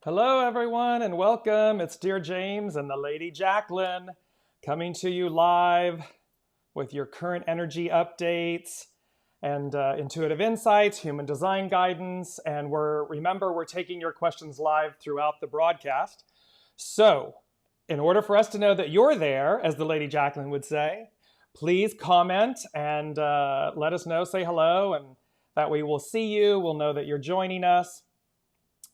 Hello, everyone, and welcome. It's Dear James and the Lady Jaclyn coming to you live with your current energy updates and intuitive insights, human design guidance. And remember, we're taking your questions live throughout the broadcast. So, in order for us to know that you're there, as the Lady Jaclyn would say, please comment and let us know, say hello, and that way we'll see you, we'll know that you're joining us.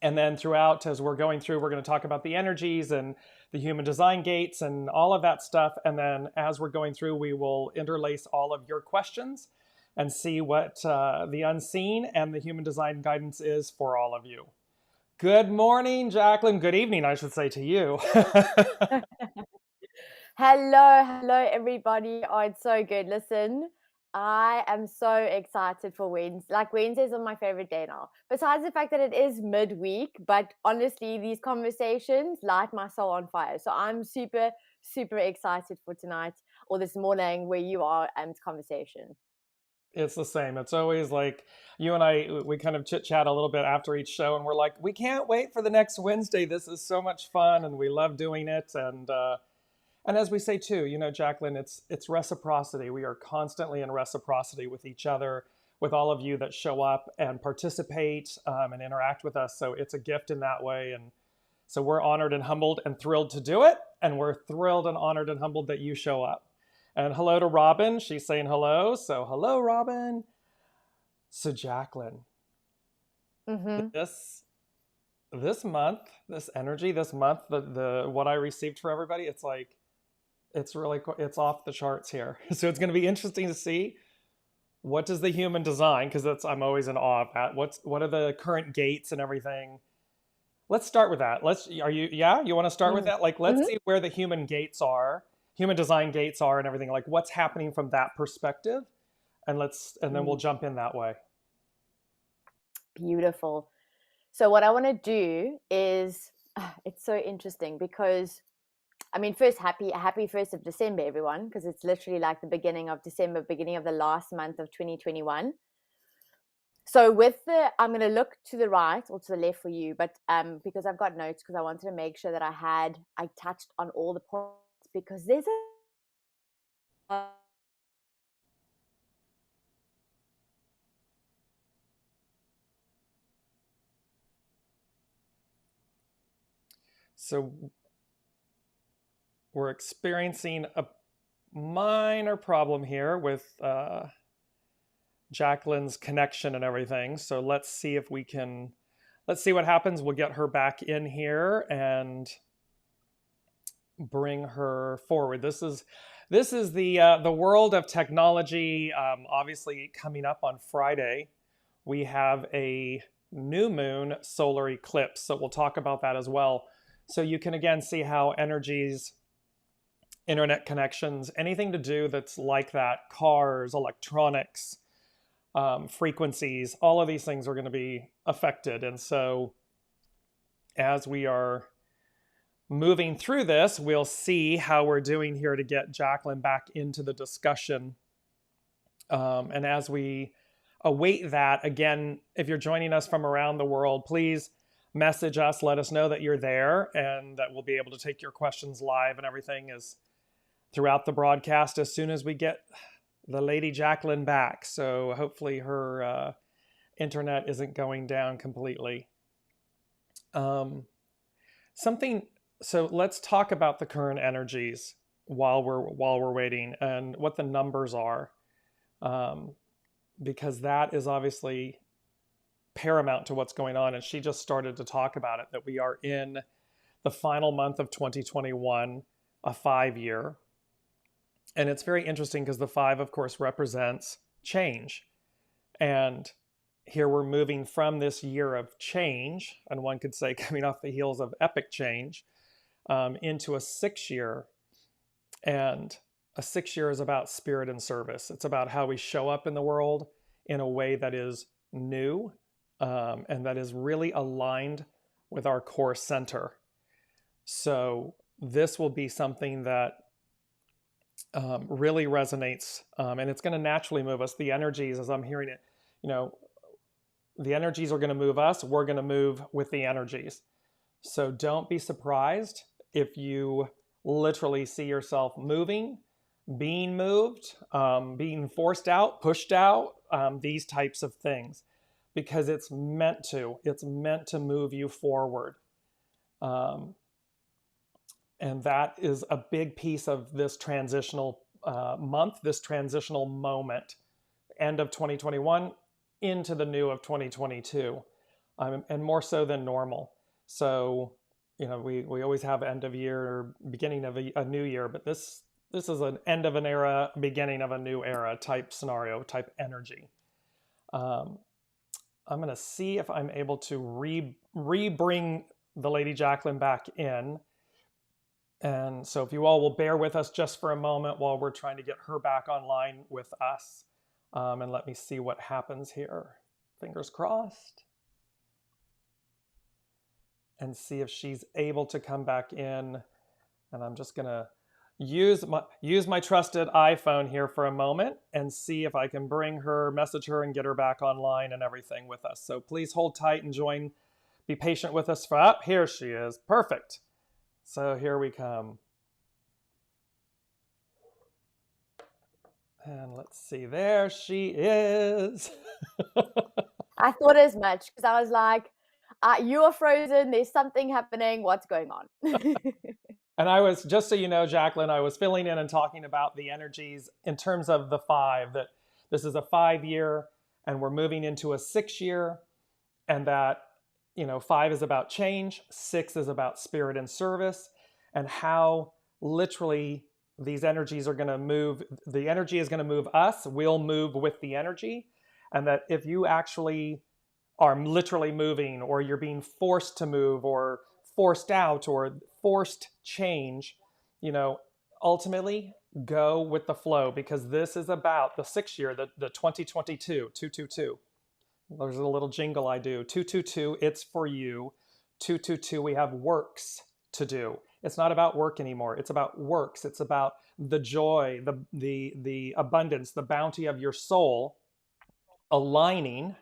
And then throughout, as we're going through, we're going to talk about the energies and the human design gates and all of that stuff. And then as we're going through, we will interlace all of your questions and see what the unseen and the human design guidance is for all of you. Good morning, Jaclyn. Good evening, I should say, to you. Hello, everybody. Oh, it's so good. Listen, I am so excited for Wednesday. Like, Wednesdays are my favorite day now. Besides the fact that it is midweek, but honestly, these conversations light my soul on fire. So I'm super, super excited for tonight or this morning where you are and conversation. It's the same. It's always like you and I, we kind of chit chat a little bit after each show, and we're like, we can't wait for the next Wednesday. This is so much fun, and we love doing it. And as we say too, Jaclyn, it's reciprocity. We are constantly in reciprocity with each other, with all of you that show up and participate and interact with us. So it's a gift in that way. And so we're honored and humbled and thrilled to do it. And we're thrilled and honored and humbled that you show up. And hello to Robin. She's saying hello. So hello, Robin. So Jaclyn, Mm-hmm. this month, this energy, this month, the what I received for everybody, it's like it's off the charts here. So it's going to be interesting to see what does the human design, because that's I'm always in awe of that. What are the current gates and everything? Let's start with that. You want to start with that? Like, let's Mm-hmm. see where the human design gates are and everything. Like, what's happening from that perspective, and then we'll jump in that way. Beautiful. So what I want to do is, it's so interesting because I mean, first, happy 1st of December, everyone, because it's literally like the beginning of December, beginning of the last month of 2021. So I'm going to look to the right or to the left for you, but because I've got notes, because I wanted to make sure that I touched on all the points, because there's a So we're experiencing a minor problem here with Jaclyn's connection and everything. So let's see what happens. We'll get her back in here and bring her forward. This is the world of technology. Obviously, coming up on Friday, we have a new moon solar eclipse. So we'll talk about that as well. So you can again see how energies, internet connections, anything to do that's like that, cars, electronics, frequencies, all of these things are going to be affected. And so as we are moving through this, we'll see how we're doing here to get Jaclyn back into the discussion. And as we await that, again, if you're joining us from around the world, please message us, let us know that you're there, and that we'll be able to take your questions live and everything is throughout the broadcast as soon as we get the Lady Jaclyn back. So hopefully her internet isn't going down completely. So let's talk about the current energies while we're waiting and what the numbers are, because that is obviously paramount to what's going on. And she just started to talk about it, that we are in the final month of 2021, a 5-year. And it's very interesting because the 5, of course, represents change. And here we're moving from this year of change, and one could say coming off the heels of epic change, into a 6-year. And a 6-year is about spirit and service. It's about how we show up in the world in a way that is new, and that is really aligned with our core center. So this will be something that really resonates, and it's going to naturally move us. The energies, as I'm hearing it, the energies are going to move us. We're going to move with the energies. So don't be surprised if you literally see yourself moving, being moved, being forced out, pushed out, these types of things, because it's meant to. It's meant to move you forward. Um, and that is a big piece of this transitional month, this transitional moment, end of 2021 into the new of 2022, and more so than normal. So, we always have end of year or beginning of a new year, but this is an end of an era, beginning of a new era type scenario, type energy. Um, I'm going to see if I'm able to re-bring the Lady Jaclyn back in. And so if you all will bear with us just for a moment while we're trying to get her back online with us. And let me see what happens here. Fingers crossed. And see if she's able to come back in. And I'm just going to use my trusted iPhone here for a moment and see if I can message her and get her back online and everything with us. So please hold tight and be patient with us. Here she is. Perfect. So here we come. And let's see, there she is. I thought as much because I was like, you are frozen. There's something happening. What's going on? And I was, just so you know, Jaclyn, I was filling in and talking about the energies in terms of the 5, that this is a 5-year and we're moving into a 6-year, and that, 5 is about change, 6 is about spirit and service, and how literally these energies are going to move. The energy is going to move us. We'll move with the energy. And that if you actually are literally moving, or you're being forced to move, or forced out, or forced change, ultimately go with the flow, because this is about the 6-year, the 2022, 222. There's a little jingle I do. 222, it's for you. 222, we have works to do. It's not about work anymore. It's about works. It's about the joy, the abundance, the bounty of your soul aligning,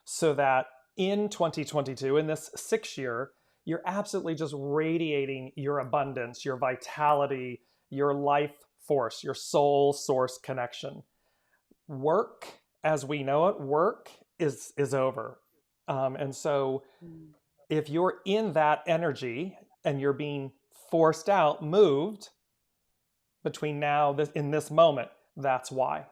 so that in 2022, in this 6-year, you're absolutely just radiating your abundance, your vitality, your life force, your soul source connection. Work, as we know it, work is over. And so if you're in that energy and you're being forced out, moved between now, in this moment, that's why.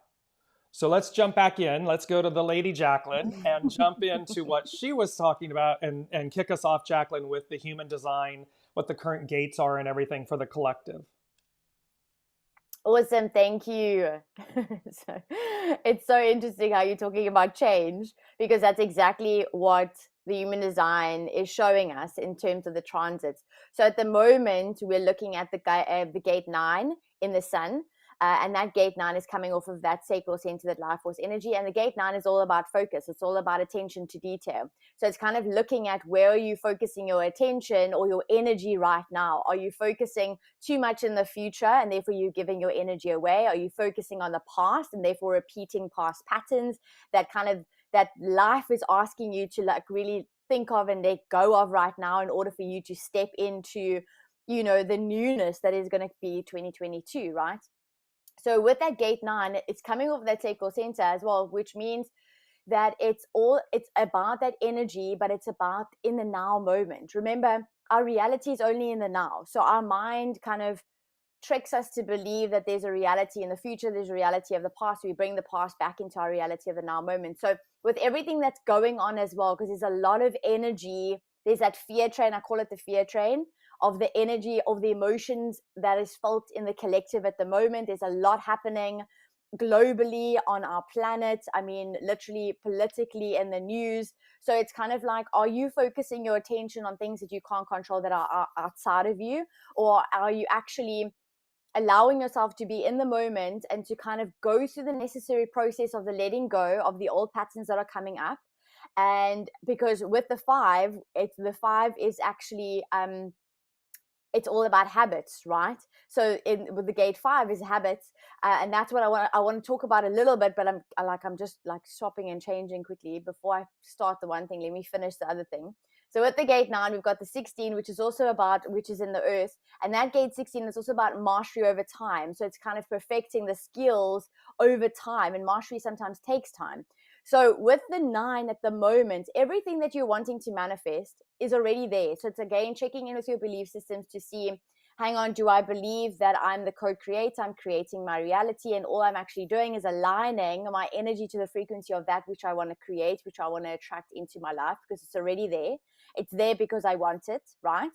So let's jump back in. Let's go to the Lady Jaclyn and jump into what she was talking about, and kick us off, Jaclyn, with the human design, what the current gates are and everything for the collective. Awesome. Thank you. So, it's so interesting how you're talking about change, because that's exactly what the human design is showing us in terms of the transits. So at the moment, we're looking at the gate 9 in the sun. And that gate 9 is coming off of that sacral center, that life force energy. And the gate 9 is all about focus. It's all about attention to detail. So it's kind of looking at, where are you focusing your attention or your energy right now? Are you focusing too much in the future and therefore you're giving your energy away? Are you focusing on the past and therefore repeating past patterns that life is asking you to really think of and let go of right now, in order for you to step into, the newness that is going to be 2022, right? So with that gate 9, it's coming off that sacral center as well, which means that it's about that energy, but it's about in the now moment. Remember, our reality is only in the now. So our mind kind of tricks us to believe that there's a reality in the future, there's a reality of the past. We bring the past back into our reality of the now moment. So with everything that's going on as well, because there's a lot of energy, there's that fear train, I call it the fear train, of the energy, of the emotions that is felt in the collective at the moment. There's a lot happening globally on our planet. I mean, literally politically in the news. So it's kind of like, are you focusing your attention on things that you can't control, that are outside of you? Or are you actually allowing yourself to be in the moment and to kind of go through the necessary process of the letting go of the old patterns that are coming up? And because with the 5, the 5 is actually it's all about habits, right? So with the gate 5 is habits, and that's what I want to talk about a little bit. But I'm just like swapping and changing quickly before I start the one thing. Let me finish the other thing. So with the gate 9, we've got the 16, which is also about, which is in the earth. And that gate 16 is also about mastery over time. So it's kind of perfecting the skills over time. And mastery sometimes takes time. So with the 9 at the moment, everything that you're wanting to manifest is already there. So it's again checking in with your belief systems to see, hang on, do I believe that I'm the co-creator? I'm creating my reality, and all I'm actually doing is aligning my energy to the frequency of that which I want to create, which I want to attract into my life, because it's already there. It's there because I want it, right?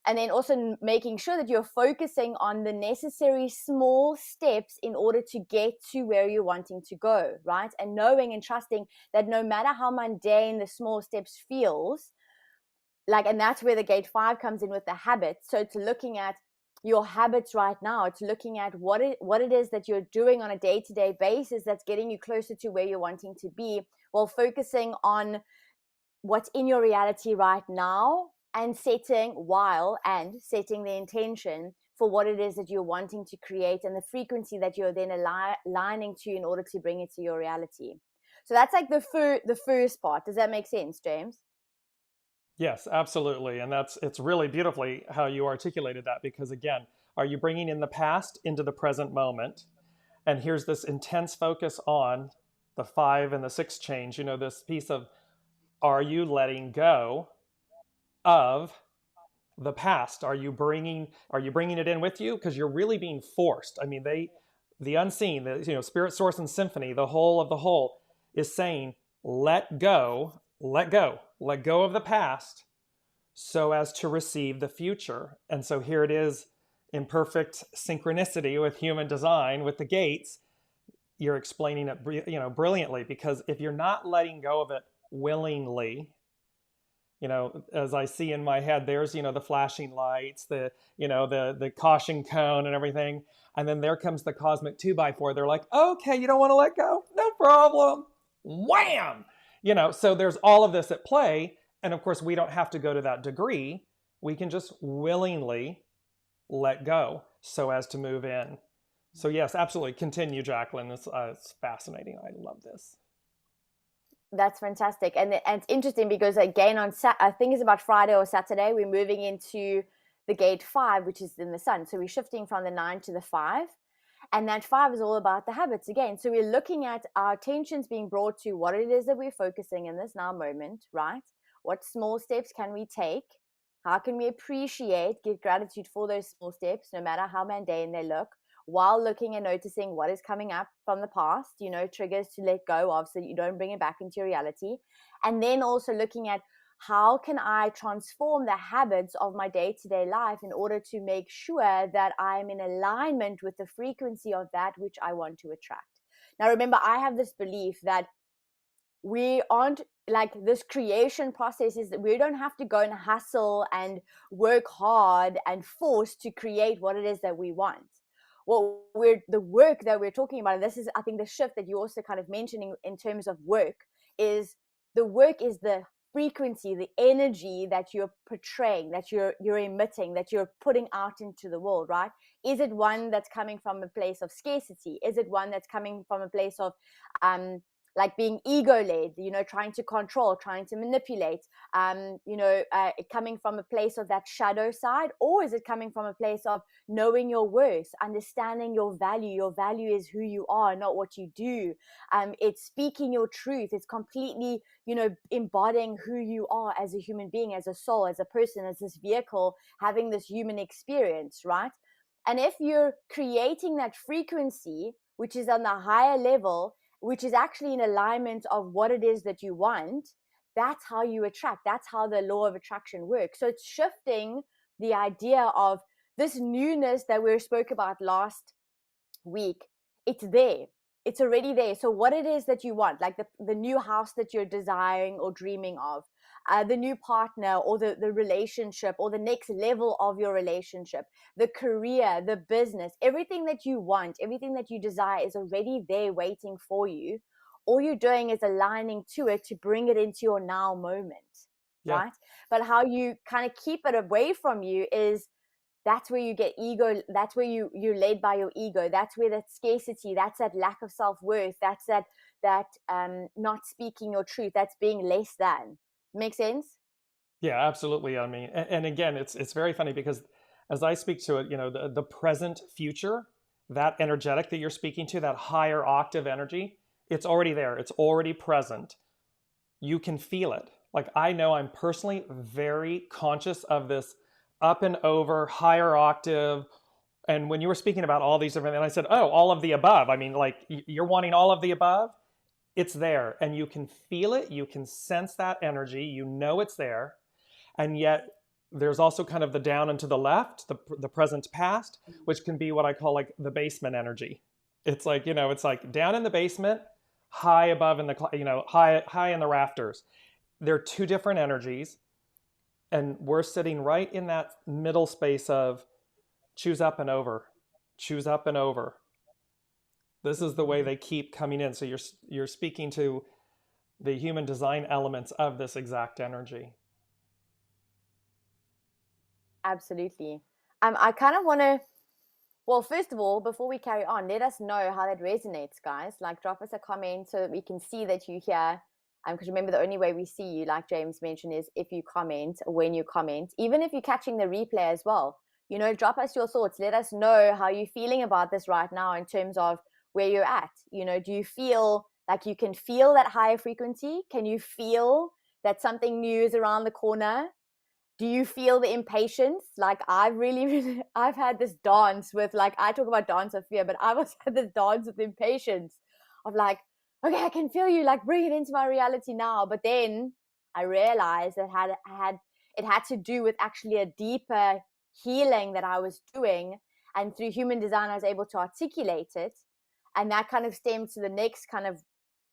And then also making sure that you're focusing on the necessary small steps in order to get to where you're wanting to go, right? And knowing and trusting that no matter how mundane the small steps feels, like, and that's where the gate 5 comes in with the habits. So it's looking at your habits right now. It's looking at what it is that you're doing on a day-to-day basis that's getting you closer to where you're wanting to be, while focusing on what's in your reality right now, and setting the intention for what it is that you're wanting to create, and the frequency that you're then aligning to in order to bring it to your reality. So that's like the first part. Does that make sense, James? Yes, absolutely. And it's really beautifully how you articulated that, because again, are you bringing in the past into the present moment? And here's this intense focus on the 5 and the 6 change, this piece of, are you letting go of the past? Are you bringing it in with you? Because you're really being forced. I mean, the unseen, spirit, source, and symphony, the whole of the whole is saying, let go of the past so as to receive the future. And so here it is in perfect synchronicity with human design, with the gates. You're explaining it brilliantly, because if you're not letting go of it willingly, as I see in my head, there's the flashing lights, the caution cone and everything, and then there comes the cosmic 2x4. They're like, okay, you don't want to let go, no problem, wham. So there's all of this at play. And of course, we don't have to go to that degree. We can just willingly let go so as to move in. So yes, absolutely. Continue, Jaclyn. It's fascinating. I love this. That's fantastic. And it's interesting because, again, I think it's about Friday or Saturday, we're moving into the gate 5, which is in the sun. So we're shifting from the 9 to the 5. And that 5 is all about the habits again. So we're looking at our attentions being brought to what it is that we're focusing in this now moment, right? What small steps can we take? How can we appreciate, give gratitude for those small steps, no matter how mundane they look, while looking and noticing what is coming up from the past, triggers to let go of so that you don't bring it back into your reality. And then also looking at, how can I transform the habits of my day-to-day life in order to make sure that I'm in alignment with the frequency of that which I want to attract. Now, remember, I have this belief that we aren't, like, this creation process is that we don't have to go and hustle and work hard and force to create what it is that we want. The work that we're talking about, and this is, I think, the shift that you also kind of mentioning in terms of work, is the work is the frequency, the energy that you're portraying, that you're emitting, that you're putting out into the world, right? Is it one that's coming from a place of scarcity? Is it one that's coming from a place of like being ego-led, trying to control, trying to manipulate, coming from a place of that shadow side? Or is it coming from a place of knowing your worth, understanding your value? Your value is who you are, not what you do. It's speaking your truth. It's completely, embodying who you are as a human being, as a soul, as a person, as this vehicle, having this human experience, right? And if you're creating that frequency, which is on the higher level, which is actually in alignment of what it is that you want, that's how you attract. That's how the law of attraction works. So it's shifting the idea of this newness that we spoke about last week. It's there. It's already there. So what it is that you want, like the new house that you're desiring or dreaming of, the new partner, or the relationship, or the next level of your relationship, the career, the business, everything that you want, everything that you desire is already there waiting for you. All you're doing is aligning to it to bring it into your now moment, Yeah. right? But how you kind of keep it away from you is, that's where you get ego. That's where you're led by your ego. That's where that scarcity, that's that lack of self-worth, that's that not speaking your truth, that's being less than. Make sense? Yeah, absolutely. I mean, and again, it's very funny because as I speak to it, the present future, that energetic that you're speaking to, that higher octave energy, it's already there. It's already present. You can feel it. Like I know I'm personally very conscious of this up and over, higher octave. And when you were speaking about all these different, and I said, oh, all of the above. I mean, like you're wanting all of the above. It's there, and you can feel it. You can sense that energy. You know it's there, and yet there's also kind of the down and to the left, the present past, which can be what I call like the basement energy. It's like, it's like down in the basement, high above in the, high in the rafters. They're two different energies, and we're sitting right in that middle space of choose up and over, choose up and over. This is the way they keep coming in. So you're speaking to the human design elements of this exact energy. Absolutely. I kind of want to, well, first of all, before we carry on, let us know how that resonates, guys. Like, drop us a comment so that we can see that you hear. Because remember, the only way we see you, like James mentioned, is if you comment, when you comment, even if you're catching the replay as well. Drop us your thoughts. Let us know how you're feeling about this right now in terms of where you're at. Do you feel like you can feel that higher frequency? Can you feel that something new is around the corner? Do you feel the impatience? Like I've really, I've had this dance with, like, I talk about dance of fear, but I've also had this dance with impatience of like, okay, I can feel you, like bring it into my reality now. But then I realized that it had to do with actually a deeper healing that I was doing. And through human design, I was able to articulate it. And that kind of stemmed to the next kind of,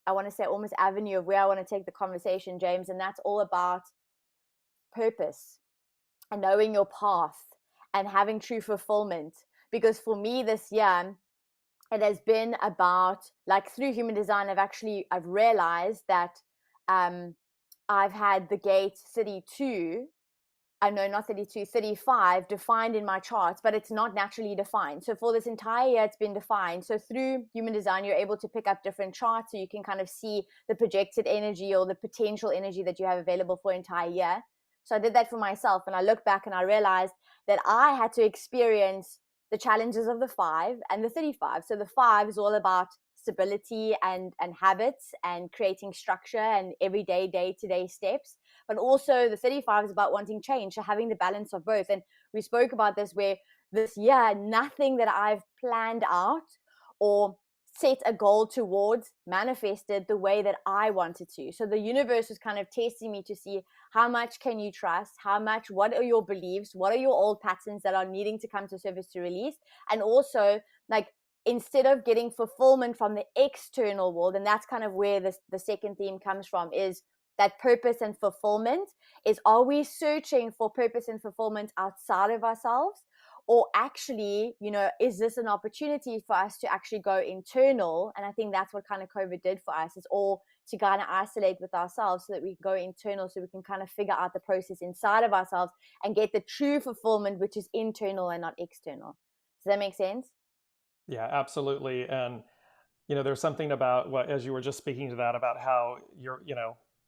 I want to say almost avenue of where I want to take the conversation, James. And that's all about purpose and knowing your path and having true fulfillment. Because for me this year, it has been about, like, through human design, I've realized that I've had the gate 32, I know not 32, 35 defined in my charts, but it's not naturally defined. So for this entire year, it's been defined. So through human design, you're able to pick up different charts so you can kind of see the projected energy or the potential energy that you have available for an entire year. So I did that for myself, and I look back and I realized that I had to experience the challenges of the 5 and the 35. So the 5 is all about stability and habits and creating structure and everyday, day-to-day steps. But also the 35 is about wanting change, so having the balance of both. And we spoke about this, where this year, nothing that I've planned out or set a goal towards manifested the way that I wanted to. So the universe was kind of testing me to see how much can you trust, what are your beliefs, what are your old patterns that are needing to come to surface to release. And also, like, instead of getting fulfillment from the external world, and that's kind of where the second theme comes from, is that purpose and fulfillment. Is, are we searching for purpose and fulfillment outside of ourselves? Or actually, is this an opportunity for us to actually go internal? And I think that's what kind of COVID did for us, is all to kind of isolate with ourselves so that we can go internal, so we can kind of figure out the process inside of ourselves and get the true fulfillment, which is internal and not external. Does that make sense? Yeah, absolutely. And there's something about what, as you were just speaking to that, about how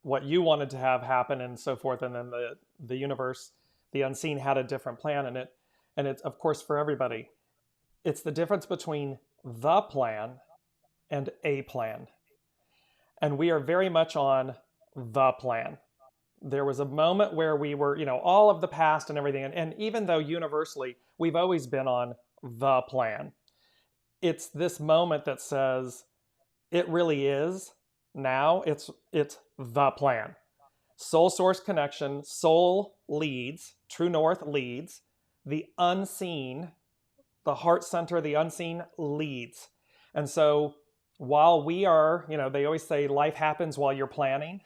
what you wanted to have happen and so forth, and then the universe, the unseen, had a different plan in it. And it's, of course, for everybody, it's the difference between the plan and a plan. And we are very much on the plan. There was a moment where we were, all of the past and everything. And even though universally we've always been on the plan, it's this moment that says it really is now. It's the plan. Soul source connection, soul leads, true north leads, the unseen, the heart center, the unseen leads. And so while we are, they always say life happens while you're planning.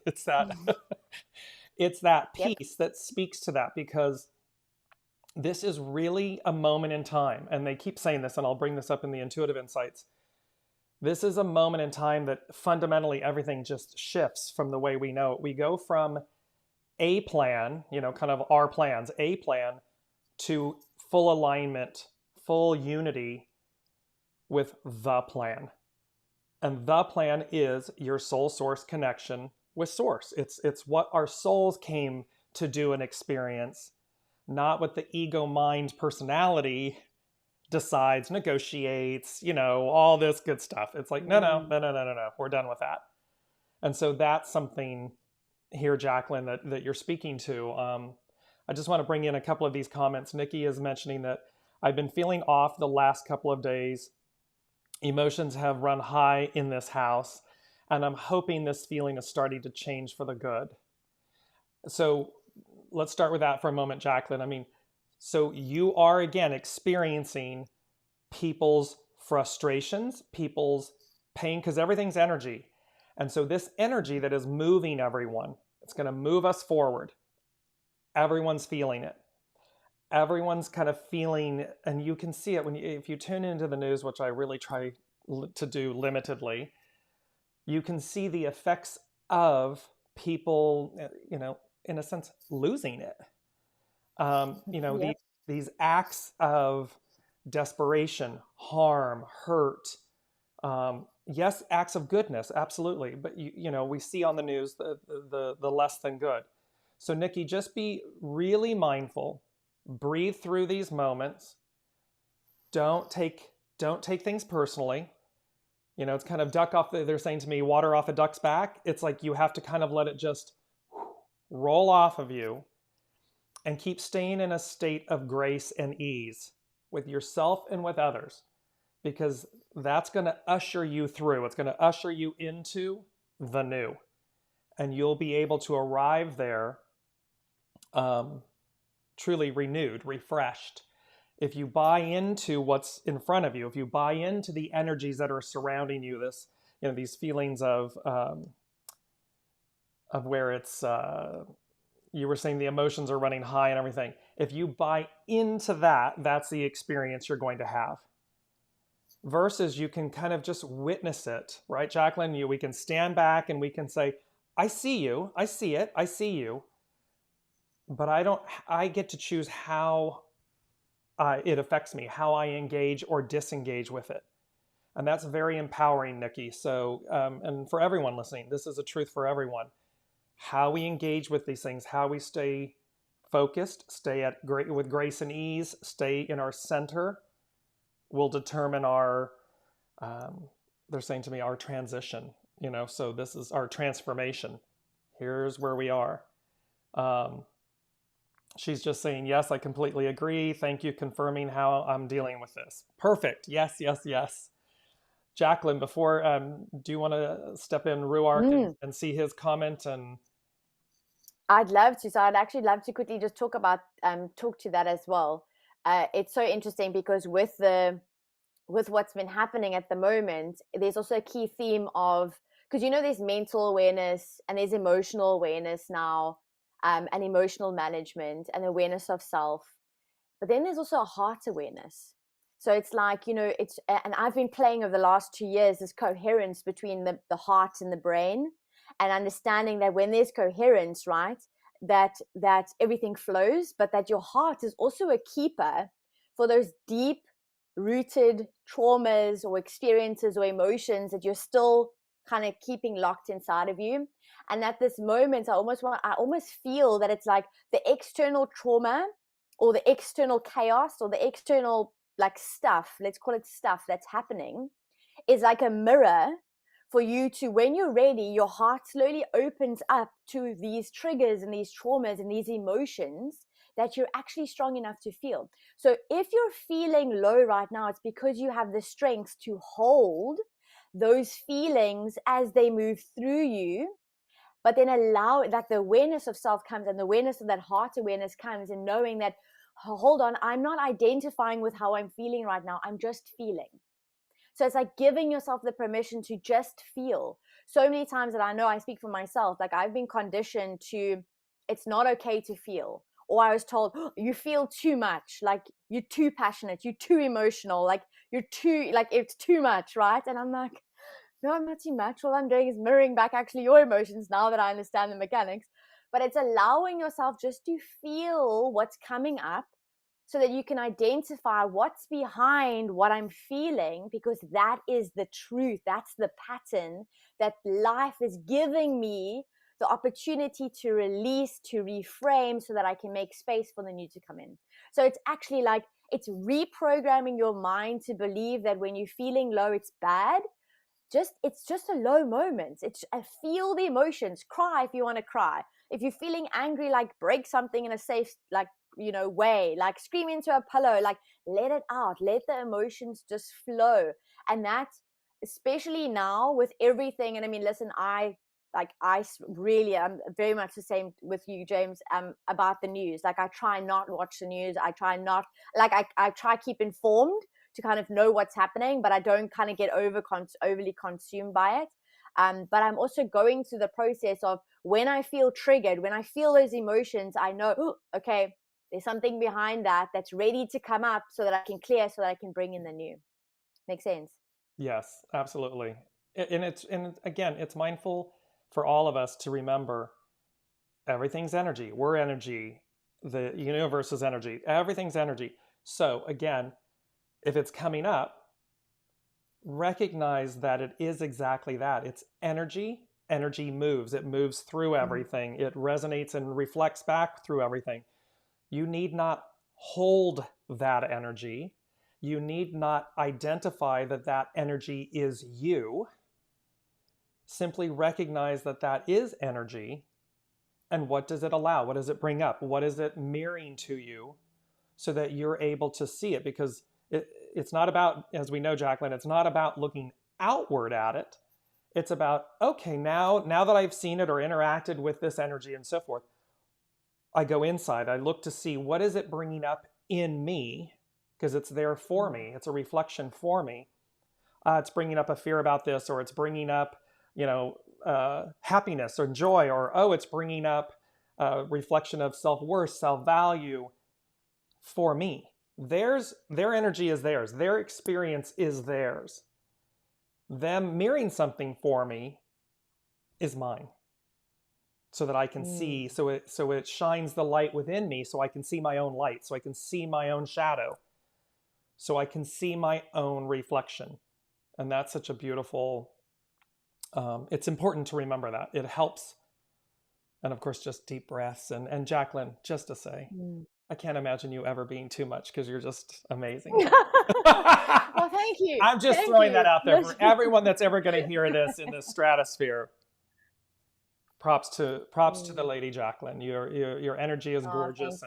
it's that it's that Yep. piece that speaks to that, because this is really a moment in time. And they keep saying this, and I'll bring this up in the intuitive insights. This is a moment in time that fundamentally everything just shifts from the way we know it. We go from a plan, kind of our plans, a plan, to full alignment, full unity with the plan. And the plan is your soul source connection with source. It's what our souls came to do an experience, not what the ego mind personality decides, negotiates, all this good stuff. It's like, no, we're done with that. And so that's something here, Jaclyn, that you're speaking to. I just want to bring in a couple of these comments. Nikki is mentioning that I've been feeling off the last couple of days. Emotions have run high in this house, and I'm hoping this feeling is starting to change for the good. So let's start with that for a moment, Jaclyn. I mean, so you are again experiencing people's frustrations, people's pain, because everything's energy. And so this energy that is moving everyone, it's going to move us forward. Everyone's feeling it. Everyone's kind of feeling, and you can see it if you tune into the news, which I really try to do limitedly, you can see the effects of people, in a sense, losing it. Yep. These acts of desperation, harm, hurt, yes, acts of goodness, absolutely. But we see on the news the less than good. So Nikki, just be really mindful. Breathe through these moments. Don't take things personally. It's kind of they're saying to me, water off a duck's back. It's like you have to kind of let it just roll off of you and keep staying in a state of grace and ease with yourself and with others, because that's going to usher you through. It's going to usher you into the new, and you'll be able to arrive there truly renewed, refreshed. If you buy into what's in front of you, if you buy into the energies that are surrounding you, these feelings of where it's, you were saying the emotions are running high and everything. If you buy into that, that's the experience you're going to have. Versus you can kind of just witness it, right, Jaclyn? We can stand back and we can say, I see you, I see it, I see you. But I get to choose how it affects me, how I engage or disengage with it. And that's very empowering, Nikki. So, and for everyone listening, this is a truth for everyone. How we engage with these things, how we stay focused, stay with grace and ease, stay in our center, will determine our, they're saying to me, our transition, so this is our transformation. Here's where we are. She's just saying, yes, I completely agree. Thank you confirming how I'm dealing with this. Perfect. Yes, yes, yes. Jaclyn, before, do you want to step in, Ruark, and see his comment? And I'd love to. So I'd actually love to quickly just talk to that as well. It's so interesting because with what's been happening at the moment, there's also a key theme of, because there's mental awareness and there's emotional awareness now. And emotional management and awareness of self. But then there's also a heart awareness. So it's like, and I've been playing over the last 2 years, this coherence between the heart and the brain, and understanding that when there's coherence, right, that everything flows, but that your heart is also a keeper for those deep rooted traumas or experiences or emotions that you're still kind of keeping locked inside of you. And at this moment, I almost feel that it's like the external trauma or the external chaos or the external stuff, let's call it stuff that's happening, is like a mirror for you to, when you're ready, your heart slowly opens up to these triggers and these traumas and these emotions that you're actually strong enough to feel. So if you're feeling low right now, it's because you have the strength to hold those feelings as they move through you, but then allow that the awareness of self comes, and the awareness of that heart awareness comes, and knowing that, hold on, I'm not identifying with how I'm feeling right now. I'm just feeling. So it's like giving yourself the permission to just feel. So many times that I know, I speak for myself, like I've been conditioned to, it's not okay to feel. Or I was told, oh, you feel too much, like you're too passionate, you're too emotional, like it's too much, right? And I'm like, no, I'm not too much. All I'm doing is mirroring back actually your emotions now that I understand the mechanics. But it's allowing yourself just to feel what's coming up so that you can identify what's behind what I'm feeling, because that is the truth. That's the pattern that life is giving me the opportunity to release, to reframe, so that I can make space for the new to come in. So it's actually like, it's reprogramming your mind to believe that when you're feeling low, it's bad. It's just a low moment. Feel the emotions, cry if you want to cry. If you're feeling angry, like break something in a safe, like, way, like scream into a pillow, like let it out, let the emotions just flow. And that, especially now with everything, and I mean, listen, I really am very much the same with you, James, about the news. Like, I try not watch the news. I try not, like, I try keep informed to kind of know what's happening, but I don't kind of get overly consumed by it. But I'm also going through the process of, when I feel triggered, when I feel those emotions, I know, oh, okay, there's something behind that that's ready to come up, so that I can clear, so that I can bring in the new. Makes sense? Yes, absolutely. And again, it's mindful for all of us to remember everything's energy. We're energy. The universe is energy. Everything's energy. So again, if it's coming up, recognize that it is exactly that. It's energy. Energy moves. It moves through everything. It resonates and reflects back through everything. You need not hold that energy. You need not identify that that energy is you. Simply recognize that that is energy. And what does it allow? What does it bring up? What is it mirroring to you, so that you're able to see it? Because it's not about, as we know, Jaclyn, it's not about looking outward at it. It's about, okay, now that I've seen it or interacted with this energy and so forth, I go inside. I look to see, what is it bringing up in me, because it's there for me. It's a reflection for me. It's bringing up a fear about this, or it's bringing up, happiness or joy, or, oh, it's bringing up a reflection of self-worth, self-value for me. Their energy is theirs. Their experience is theirs. Them mirroring something for me is mine, so that I can see, so it shines the light within me, so I can see my own light, so I can see my own shadow, so I can see my own reflection. And that's such a beautiful, it's important to remember that. It helps. And of course, just deep breaths. And Jaclyn, just to say, I can't imagine you ever being too much, because you're just amazing. Well, thank you. I'm just throwing that out there for everyone that's ever going to hear this in the stratosphere. Props to the Lady Jaclyn. Your energy is gorgeous,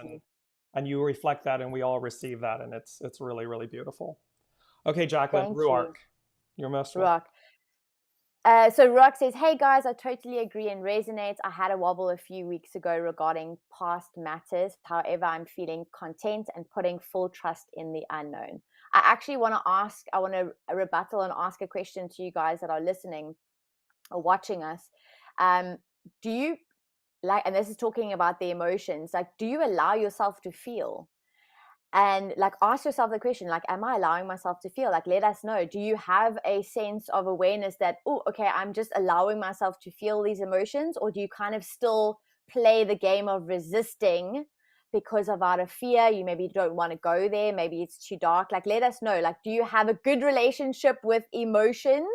and you reflect that, and we all receive that, and it's really, really beautiful. Okay, Jaclyn, Ruark, you're most welcome. So Ruark says, hey guys, I totally agree and resonate. I had a wobble a few weeks ago regarding past matters. However, I'm feeling content and putting full trust in the unknown. I actually want to rebuttal and ask a question to you guys that are listening or watching us. Do you, like, and this is talking about the emotions, like, do you allow yourself to feel? And like, ask yourself the question, like, am I allowing myself to feel? Like, let us know. Do you have a sense of awareness that, oh, okay, I'm just allowing myself to feel these emotions? Or do you kind of still play the game of resisting because of out of fear? You maybe don't want to go there. Maybe it's too dark. Like, let us know. Like, do you have a good relationship with emotions?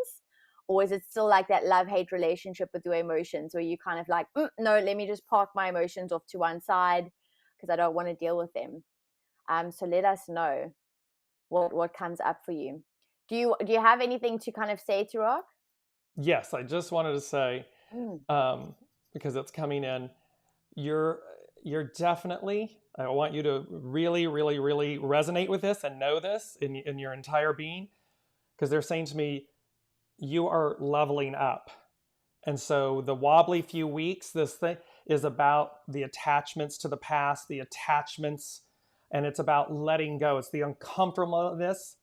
Or is it still like that love-hate relationship with your emotions, where you kind of like, no, let me just park my emotions off to one side because I don't want to deal with them? So let us know what comes up for you. Do you have anything to kind of say to Rock? Yes, I just wanted to say, because it's coming in, you're definitely, I want you to really, really, really resonate with this and know this in your entire being, because they're saying to me, you are leveling up. And so the wobbly few weeks, this thing is about the attachments to the past, the attachments, and it's about letting go. It's the uncomfortableness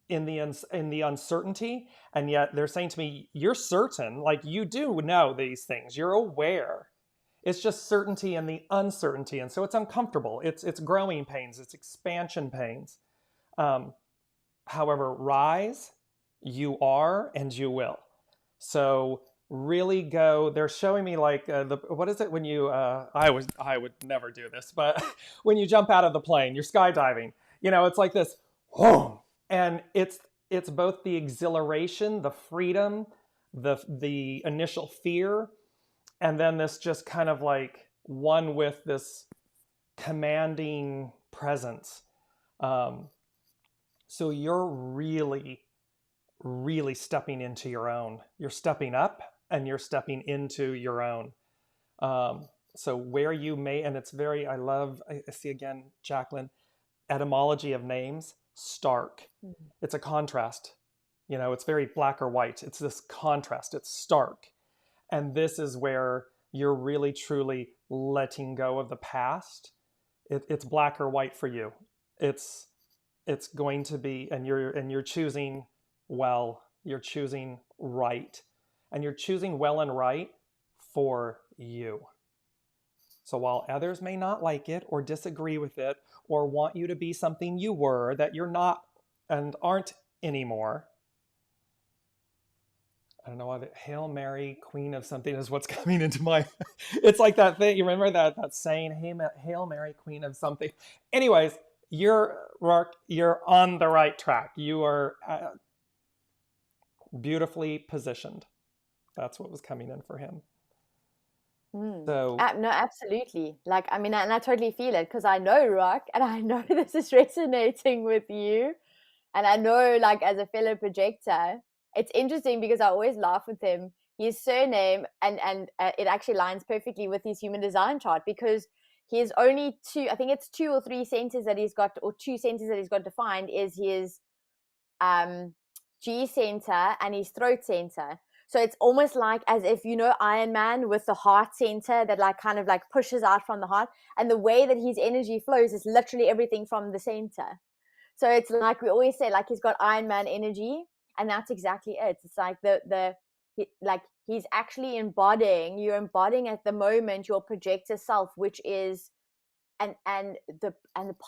in the uncertainty. And yet they're saying to me, you're certain, like, you do know these things. You're aware. It's just certainty and the uncertainty. And so it's uncomfortable. It's growing pains. It's expansion pains. However, rise, you are, and you will. So really go. They're showing me like what is it when you I would never do this, but when you jump out of the plane, you're skydiving, it's like this, whoa, and it's both the exhilaration, the freedom, the initial fear, and then this just kind of like one with this commanding presence. So you're really, really stepping into your own. You're stepping up and you're stepping into your own. So where you may, and it's very, I see again, Jaclyn, etymology of names, stark. Mm. It's a contrast. It's very black or white. It's this contrast. It's stark. And this is where you're really, truly letting go of the past. It's black or white for you. It's going to be, and you're choosing well. You're choosing right, and you're choosing well and right for you. So while others may not like it or disagree with it or want you to be something you were that you're not and aren't anymore, I don't know why, Hail Mary, Queen of something is what's coming into my, it's like that thing, you remember that saying, Hail Mary, Queen of something. Anyways, you're on the right track. You are beautifully positioned. That's what was coming in for him. So No, absolutely. Like, I mean, and I totally feel it because I know Rock and I know this is resonating with you. And I know, like, as a fellow projector, it's interesting because I always laugh with him. His surname, and it actually lines perfectly with his human design chart because he has only I think it's 2 or 3 centers that he's got, or 2 centers that he's got defined is his G center and his throat center. So it's almost like as if, Iron Man with the heart center that like kind of like pushes out from the heart. And the way that his energy flows is literally everything from the center. So it's like we always say, like he's got Iron Man energy, and that's exactly it. It's like like he's actually you're embodying at the moment your projector self, which is and the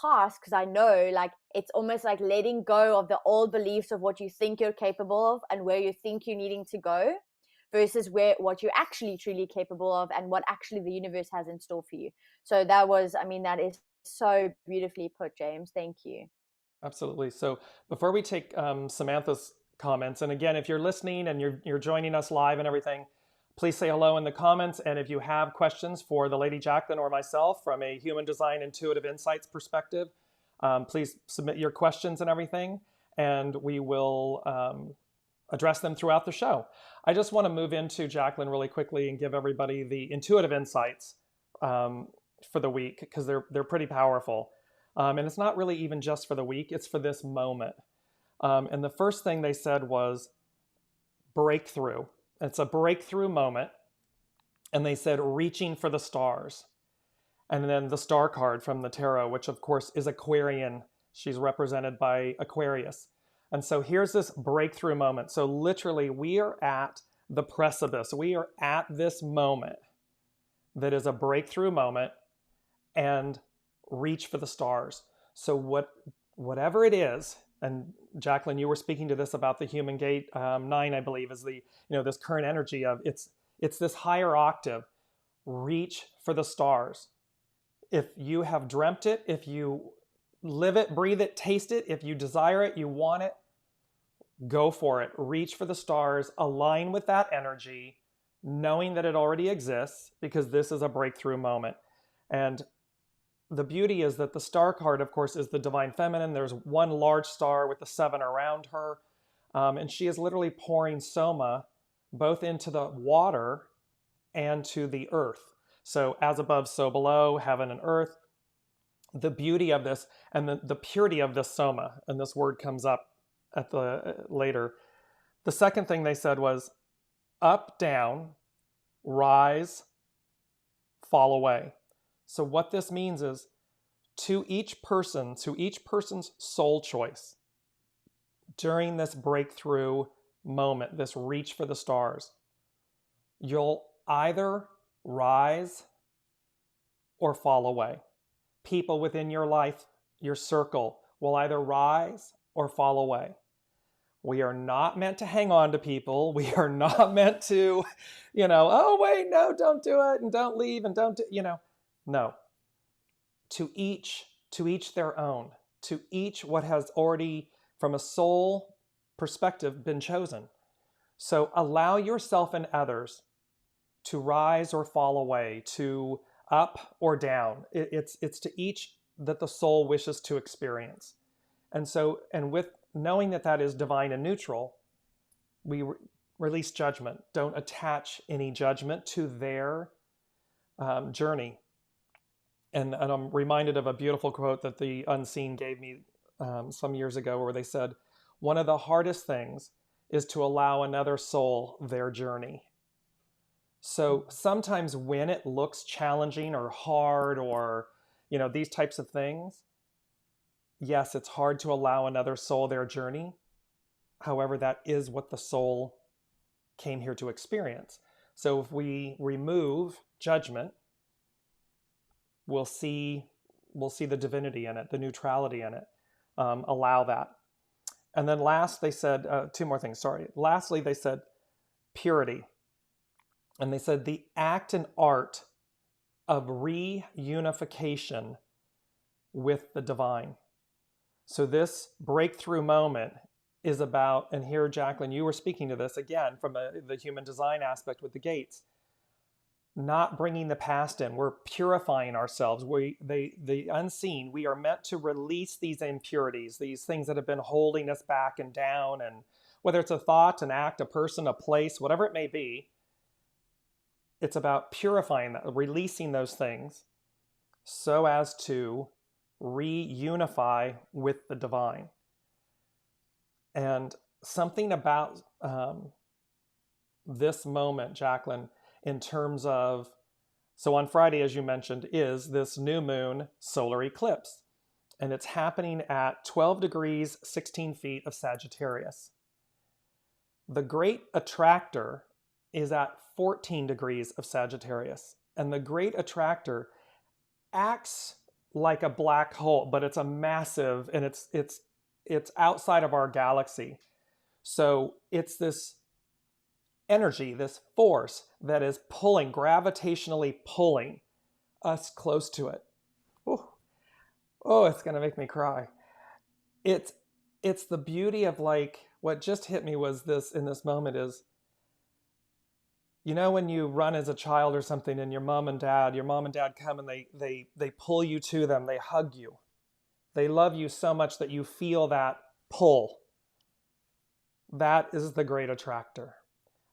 past, because I know like it's almost like letting go of the old beliefs of what you think you're capable of and where you think you're needing to go versus what you're actually truly capable of and what actually the universe has in store for you. So that is so beautifully put, James. Thank you. Absolutely. So before we take Samantha's comments, and again, if you're listening and you're joining us live and everything, please say hello in the comments. And if you have questions for the Lady Jaclyn or myself from a human design intuitive insights perspective, please submit your questions and everything, and we will address them throughout the show. I just want to move into Jaclyn really quickly and give everybody the intuitive insights for the week because they're pretty powerful. And it's not really even just for the week, it's for this moment. And the first thing they said was breakthrough. It's a breakthrough moment. And they said reaching for the stars. And then the star card from the tarot, which of course is Aquarian. She's represented by Aquarius. And so here's this breakthrough moment. So literally we are at the precipice. We are at this moment that is a breakthrough moment, and reach for the stars. So whatever it is, and Jaclyn, you were speaking to this about the human gate 9, I believe, is the this current energy of it's this higher octave. Reach for the stars. If you have dreamt it, if you live it, breathe it, taste it, if you desire it, you want it, go for it. Reach for the stars. Align with that energy, knowing that it already exists, because this is a breakthrough moment. And the beauty is that the star card, of course, is the divine feminine. There's one large star with the 7 around her. And she is literally pouring soma both into the water and to the earth. So as above, so below, heaven and earth. The beauty of this and the purity of this soma, and this word comes up at the later. The second thing they said was up, down, rise, fall away. So what this means is to each person's soul choice during this breakthrough moment, this reach for the stars, you'll either rise or fall away. People within your life, your circle, will either rise or fall away. We are not meant to hang on to people. We are not meant to, oh, wait, no, don't do it, and don't leave, and don't do, no. To each their own. To each what has already, from a soul perspective, been chosen. So allow yourself and others to rise or fall away, to up or down. It's to each that the soul wishes to experience. And so, and with knowing that that is divine and neutral, we release judgment. Don't attach any judgment to their journey. And I'm reminded of a beautiful quote that the Unseen gave me some years ago, where they said, one of the hardest things is to allow another soul their journey. So sometimes when it looks challenging or hard or, these types of things, yes, it's hard to allow another soul their journey. However, that is what the soul came here to experience. So if we remove judgment, we'll see the divinity in it, the neutrality in it. Allow that. And then last, they said, two more things, sorry. Lastly, they said purity. And they said the act and art of reunification with the divine. So this breakthrough moment is about, and here, Jaclyn, you were speaking to this again from the human design aspect with the gates, not bringing the past in. We're purifying ourselves. The unseen, we are meant to release these impurities, these things that have been holding us back and down, and whether it's a thought, an act, a person, a place, whatever it may be, it's about purifying that, releasing those things so as to reunify with the divine. And something about this moment, Jaclyn, in terms of, so on Friday, as you mentioned, is this new moon solar eclipse. And it's happening at 12 degrees, 16 feet of Sagittarius. The great attractor is at 14 degrees of Sagittarius. And the great attractor acts like a black hole, but it's a massive, and it's outside of our galaxy. So it's this energy, this force that is pulling, gravitationally pulling us close to it. Oh, it's going to make me cry. It's the beauty of, like, what just hit me was this in this moment is, when you run as a child or something and your mom and dad come and they pull you to them, they hug you. They love you so much that you feel that pull. That is the great attractor.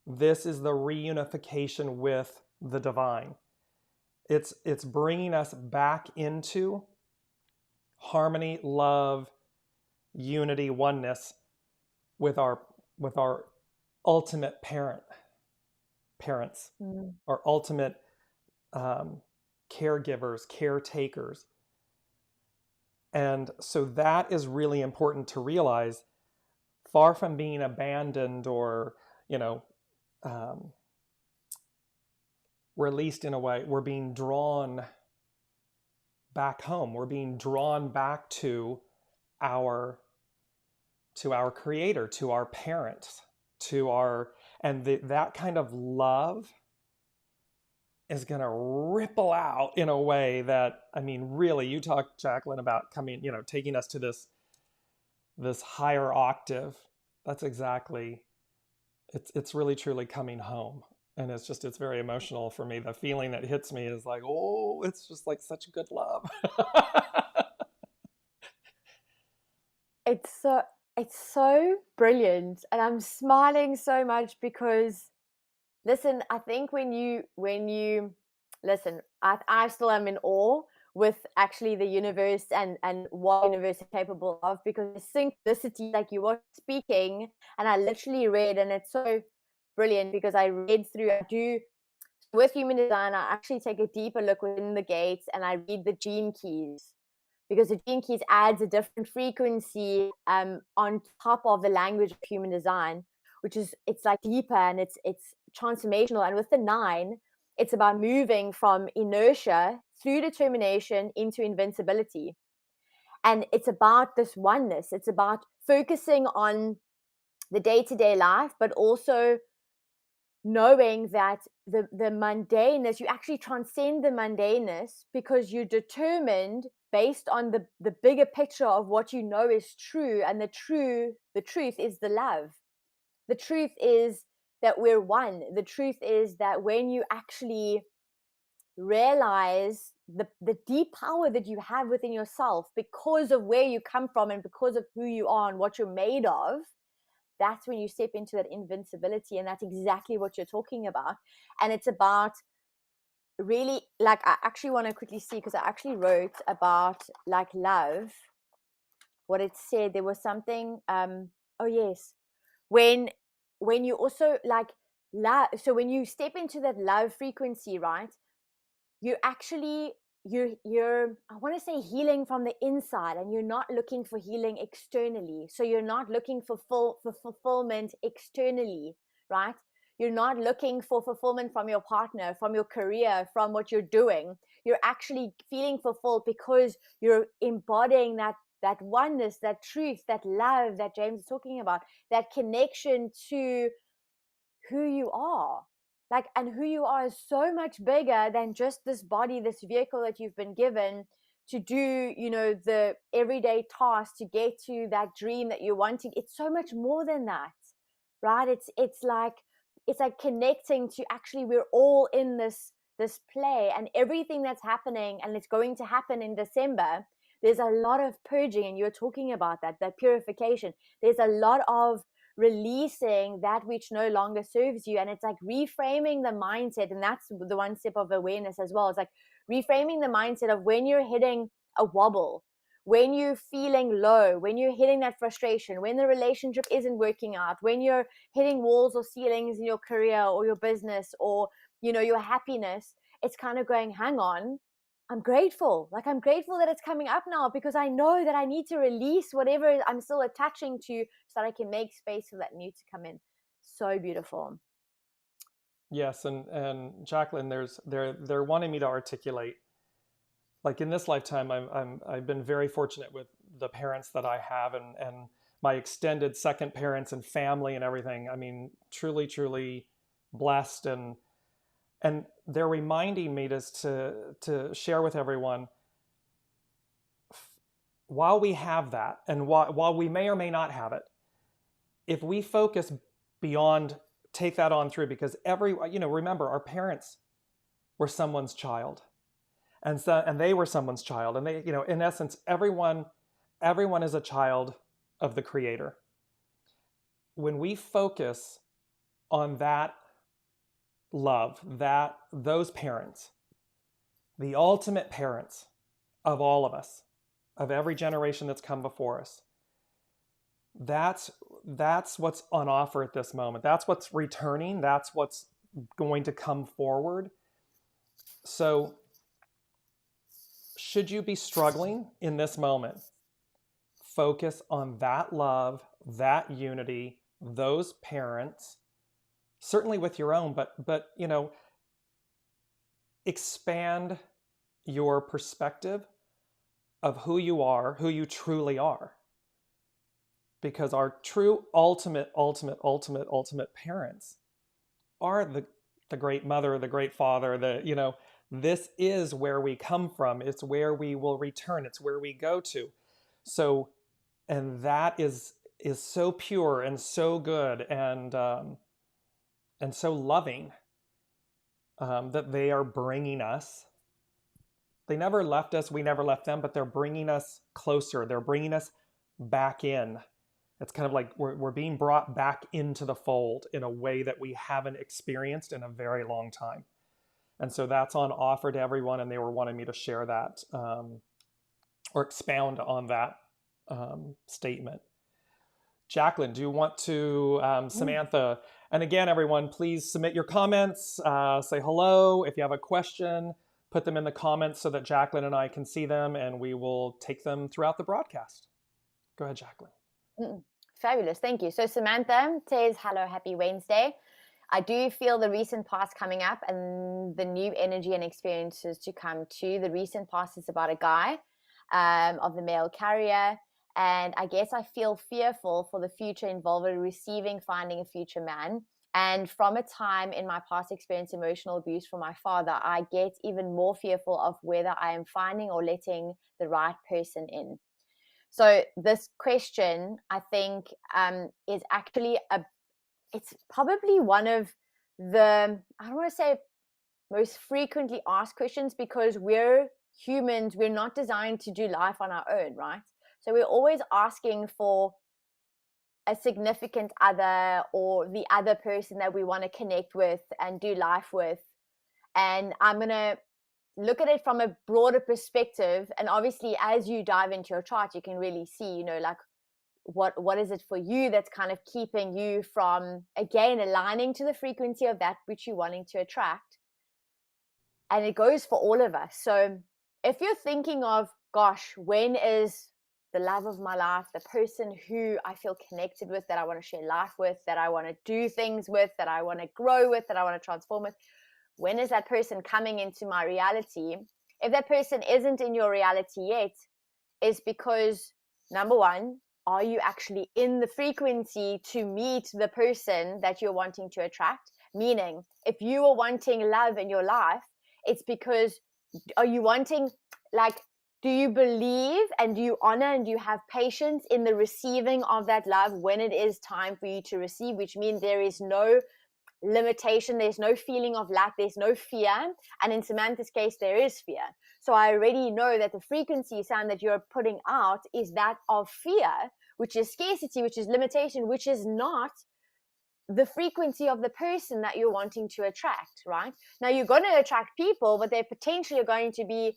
This is the reunification with the divine. It's bringing us back into harmony, love, unity, oneness with our ultimate parents, our ultimate caregivers, caretakers. And so that is really important to realize. Far from being abandoned or, released in a way, we're being drawn back home. We're being drawn back to our creator, to our parents, that kind of love is going to ripple out in a way that, really, you talk, Jaclyn, about coming, taking us to this higher octave. That's exactly, it's really truly coming home. And it's very emotional for me. The feeling that hits me is like, oh, it's just like such good love. It's so brilliant, and I'm smiling so much because, listen, I think when you listen, I still am in awe with actually the universe and what the universe is capable of, because the synchronicity, like you were speaking, and I literally read, and it's so brilliant because I read through, with human design, I actually take a deeper look within the gates and I read the gene keys, because the gene keys adds a different frequency on top of the language of human design, which is, it's like deeper and it's transformational. And with the 9, it's about moving from inertia through determination into invincibility. And it's about this oneness. It's about focusing on the day-to-day life, but also knowing that the mundaneness, you actually transcend the mundaneness because you're determined based on the bigger picture of what you know is true. And the truth is the love. The truth is that we're one. The truth is that when you actually realize the deep power that you have within yourself because of where you come from and because of who you are and what you're made of, that's when you step into that invincibility. And that's exactly what you're talking about. And it's about really, like, I actually want to quickly see, because I actually wrote about like love, what it said. There was something, oh yes, when you also like love, so when you step into that love frequency, right, you actually, you're I want to say healing from the inside, and you're not looking for healing externally. So you're not looking for fulfillment externally, right? You're not looking for fulfillment from your partner, from your career, from what you're doing. You're actually feeling fulfilled because you're embodying that oneness, that truth, that love that James is talking about, that connection to who you are. Like, and who you are is so much bigger than just this body, this vehicle that you've been given to do, you know, the everyday tasks to get to that dream that you're wanting. It's so much more than that, right? It's like connecting to, actually, we're all in this play, and everything that's happening and it's going to happen in December, there's a lot of purging, and you're talking about that purification. There's a lot of releasing that which no longer serves you, and it's like reframing the mindset. And that's the one step of awareness as well. It's like reframing the mindset of when you're hitting a wobble, when you're feeling low, when you're hitting that frustration, when the relationship isn't working out, when you're hitting walls or ceilings in your career or your business or, you know, your happiness. It's kind of going, hang on, I'm grateful. Like, I'm grateful that it's coming up now, because I know that I need to release whatever I'm still attaching to so that I can make space for that new to come in. So beautiful. Yes, and Jaclyn, they're wanting me to articulate, like, in this lifetime, I've been very fortunate with the parents that I have, and my extended second parents and family and everything. I mean, truly, truly blessed, and they're reminding me to share with everyone, while we have that, and while we may or may not have it, if we focus beyond, take that on through, because remember, our parents were someone's child, and they were someone's child, and they, in essence, everyone is a child of the Creator. When we focus on that love, those parents, the ultimate parents of all of us, of every generation that's come before us, that's what's on offer at this moment. That's what's returning. That's what's going to come forward. So, should you be struggling in this moment, focus on that love, that unity, those parents, certainly with your own, but expand your perspective of who you are, who you truly are. Because our true ultimate parents are the great mother, the great father, this is where we come from. It's where we will return. It's where we go to. So, and that is so pure and so good and so loving, that they are bringing us. They never left us. We never left them, but they're bringing us closer. They're bringing us back in. It's kind of like we're being brought back into the fold in a way that we haven't experienced in a very long time. And so that's on offer to everyone, and they were wanting me to share that, or expound on that statement. Jaclyn, do you want to, Samantha, and again, everyone, please submit your comments, say hello. If you have a question, put them in the comments so that Jaclyn and I can see them, and we will take them throughout the broadcast. Go ahead, Jaclyn. Fabulous. Thank you. So Samantha says, hello, happy Wednesday. I do feel the recent past coming up and the new energy and experiences to come too. The recent past is about a guy of the male carrier. And I guess I feel fearful for the future involving receiving, finding a future man. And from a time in my past experience, emotional abuse from my father, I get even more fearful of whether I am finding or letting the right person in. So this question, I think, is actually it's probably one of the, I don't want to say most frequently asked questions, because we're humans, we're not designed to do life on our own, right? So we're always asking for a significant other, or the other person that we want to connect with and do life with. And I'm going to look at it from a broader perspective. And obviously, as you dive into your chart, you can really see, you know, like what is it for you that's kind of keeping you from, again, aligning to the frequency of that which you're wanting to attract. And it goes for all of us. So if you're thinking of, gosh, when is the love of my life, the person who I feel connected with, that I want to share life with, that I want to do things with, that I want to grow with, that I want to transform with, when is that person coming into my reality? If that person isn't in your reality yet, it's because, number one, are you actually in the frequency to meet the person that you're wanting to attract? Meaning, if you are wanting love in your life, it's because, are you wanting, like, do you believe and do you honor and do you have patience in the receiving of that love when it is time for you to receive? Which means there is no limitation, there's no feeling of lack, there's no fear. And in Samantha's case, there is fear. So I already know that the frequency sound that you're putting out is that of fear, which is scarcity, which is limitation, which is not the frequency of the person that you're wanting to attract, right? Now, you're going to attract people, but they're potentially going to be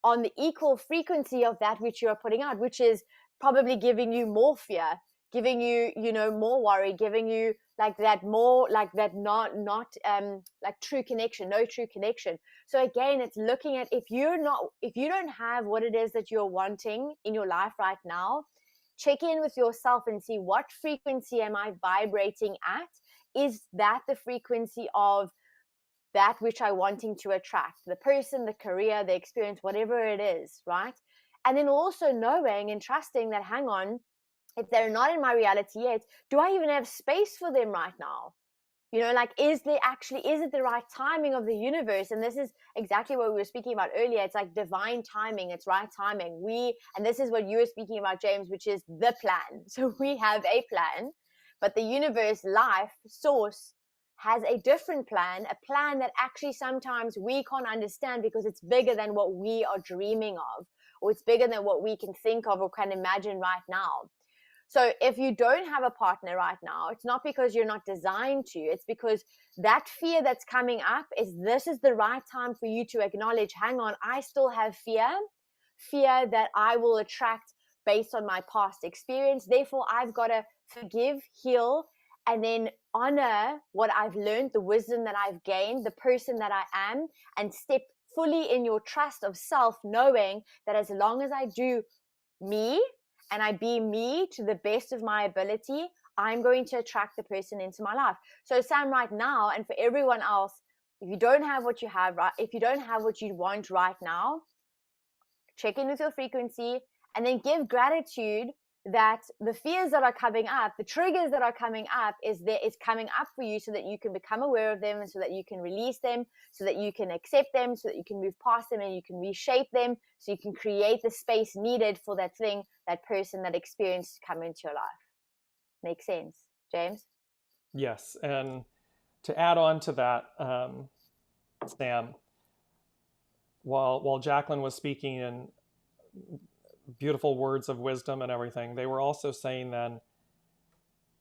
on the equal frequency of that which you're putting out, which is probably giving you more fear, giving you, you know, more worry, giving you like that more, like that not like true connection, no true connection. So again, it's looking at, if you don't have what it is that you're wanting in your life right now, check in with yourself and see, what frequency am I vibrating at? Is that the frequency of that which I'm wanting to attract? The person, the career, the experience, whatever it is, right? And then also knowing and trusting that, hang on, if they're not in my reality yet, do I even have space for them right now? You know, like, is it the right timing of the universe? And this is exactly what we were speaking about earlier. It's like divine timing. It's right timing. And this is what you were speaking about, James, which is the plan. So we have a plan, but the universe, life, source has a different plan, a plan that actually sometimes we can't understand because it's bigger than what we are dreaming of, or it's bigger than what we can think of or can imagine right now. So if you don't have a partner right now, it's not because you're not designed to, it's because that fear that's coming up is, this is the right time for you to acknowledge, hang on, I still have fear that I will attract based on my past experience. Therefore, I've got to forgive, heal, and then honor what I've learned, the wisdom that I've gained, the person that I am, and step fully in your trust of self, knowing that as long as I do me, and I be me to the best of my ability, I'm going to attract the person into my life. So Sam, right now, and for everyone else, if you don't have what you have, right, if you don't have what you want right now, check in with your frequency, and then give gratitude that the fears that are coming up, the triggers that are coming up, is coming up for you so that you can become aware of them, and so that you can release them, so that you can accept them, so that you can move past them, and you can reshape them, so you can create the space needed for that thing, that person, that experience to come into your life. Makes sense, James? Yes, and to add on to that, Sam, while Jaclyn was speaking in beautiful words of wisdom and everything, they were also saying then,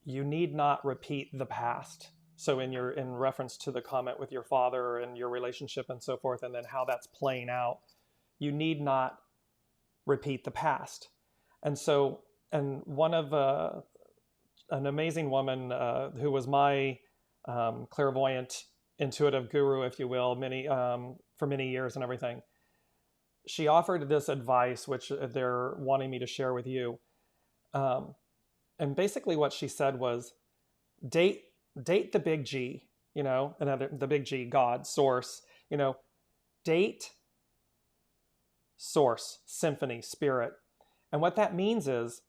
you need not repeat the past. So in reference to the comment with your father and your relationship and so forth, and then how that's playing out, you need not repeat the past. And so, and one of an amazing woman who was my clairvoyant, intuitive guru, if you will, for many years and everything, she offered this advice, which they're wanting me to share with you. And basically what she said was, date the big G, you know, the big G, God, source, you know, date source, symphony, spirit. And what that means is,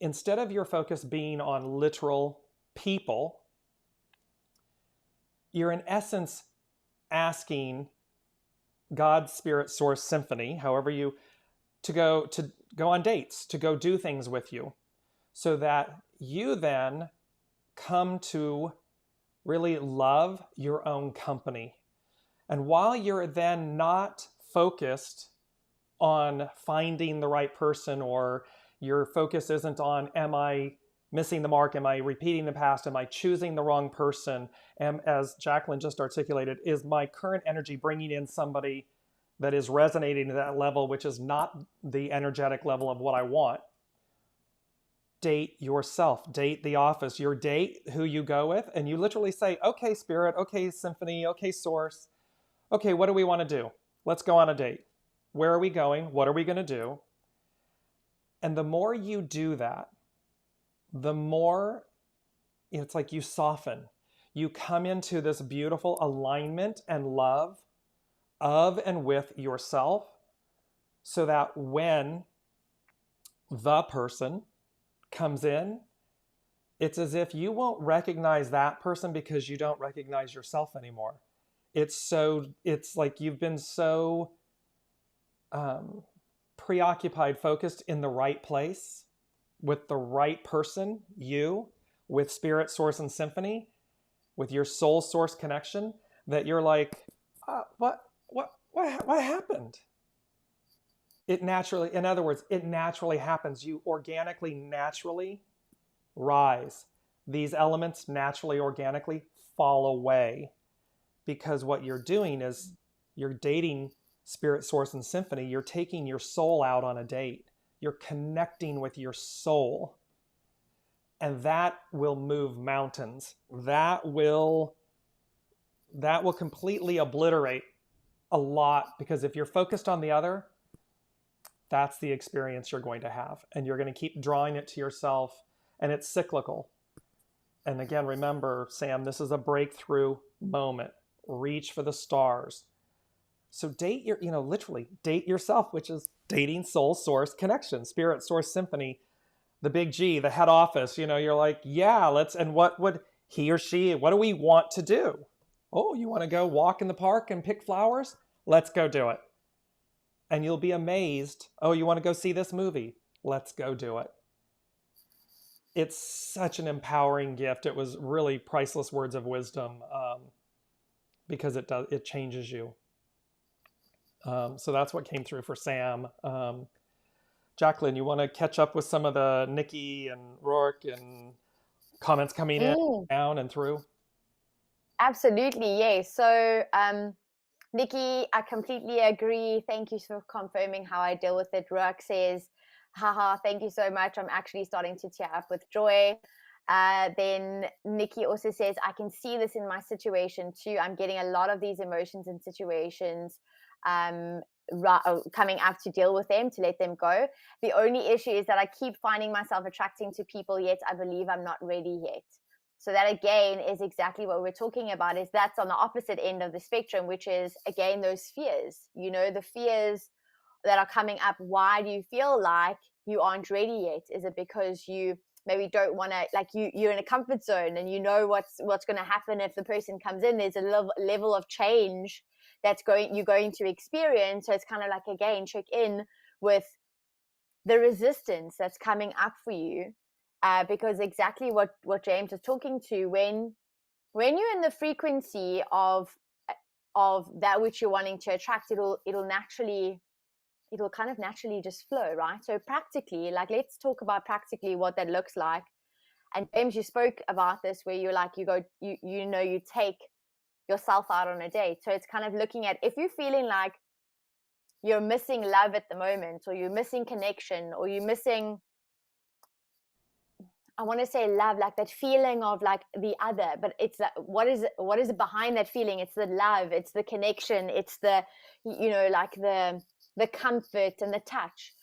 instead of your focus being on literal people, you're in essence asking God, spirit, source, symphony, however you, to go on dates, to go do things with you, so that you then come to really love your own company. And while you're then not focused on finding the right person, or your focus isn't on, am I missing the mark? Am I repeating the past? Am I choosing the wrong person? And as Jaclyn just articulated, is my current energy bringing in somebody that is resonating to that level, which is not the energetic level of what I want? Date yourself, date the office, your date who you go with, and you literally say, okay, spirit, okay, symphony, okay, source, okay, what do we want to do? Let's go on a date. Where are we going? What are we going to do? And the more you do that, the more it's like you soften. You come into this beautiful alignment and love of and with yourself, so that when the person comes in, it's as if you won't recognize that person because you don't recognize yourself anymore. It's like you've been so preoccupied, focused in the right place with the right person, you, with spirit, source, and symphony, with your soul source connection, that you're like, what happened? It naturally, in other words, it naturally happens. You organically, naturally rise. These elements naturally, organically fall away, because what you're doing is you're dating spirit, source, and symphony. You're taking your soul out on a date. You're connecting with your soul. And that will move mountains. That will completely obliterate a lot, because if you're focused on the other, that's the experience you're going to have. And you're going to keep drawing it to yourself, and it's cyclical. And again, remember, Sam, this is a breakthrough moment. Reach for the stars. So date literally date yourself, which is dating soul source connection, spirit source symphony, the big G, the head office. You're like, yeah, and what would he or she, what do we want to do? Oh, you want to go walk in the park and pick flowers? Let's go do it. And you'll be amazed. Oh, you want to go see this movie? Let's go do it. It's such an empowering gift. It was really priceless words of wisdom, because it changes you. So that's what came through for Sam. Jaclyn, you want to catch up with some of the Nikki and Rourke and comments coming in, down and through? Absolutely, yes. So, Nikki, I completely agree. Thank you for confirming how I deal with it. Rourke says, haha, thank you so much. I'm actually starting to tear up with joy. Then Nikki also says, I can see this in my situation too. I'm getting a lot of these emotions and situations coming up to deal with them, to let them go. The only issue is that I keep finding myself attracting to people, yet I believe I'm not ready yet. So that again is exactly what we're talking about, is that's on the opposite end of the spectrum, which is again those fears, the fears that are coming up. Why do you feel like you aren't ready yet? Is it because you maybe don't want to, like you're in a comfort zone and you know what's going to happen if the person comes in? There's a level of change you're going to experience. So it's kind of like, again, check in with the resistance that's coming up for you, because exactly what James is talking to, when you're in the frequency of that which you're wanting to attract, it'll kind of naturally just flow, right? So practically, like, let's talk about practically what that looks like. And James, you spoke about this, where you're like, you take yourself out on a date. So it's kind of looking at, if you're feeling like you're missing love at the moment, or you're missing connection, or you're missing, I want to say love, like that feeling of like the other, but it's that, what is behind that feeling? It's the love, it's the connection, it's the, like the comfort and the touch.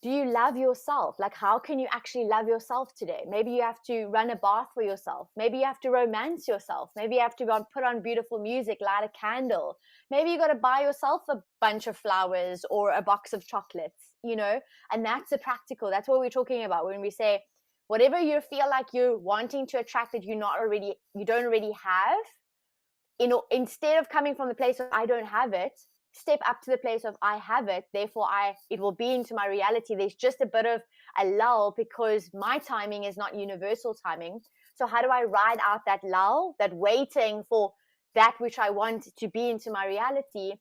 Do you love yourself? Like, how can you actually love yourself today? Maybe you have to run a bath for yourself. Maybe you have to romance yourself. Maybe you have to put on beautiful music, light a candle. Maybe you got to buy yourself a bunch of flowers or a box of chocolates, and that's a practical. That's what we're talking about when we say, whatever you feel like you're wanting to attract that you don't already have, instead of coming from the place of I don't have it, step up to the place of I have it, therefore it will be into my reality. There's just a bit of a lull, because my timing is not universal timing. So how do I ride out that lull, that waiting for that which I want to be into my reality?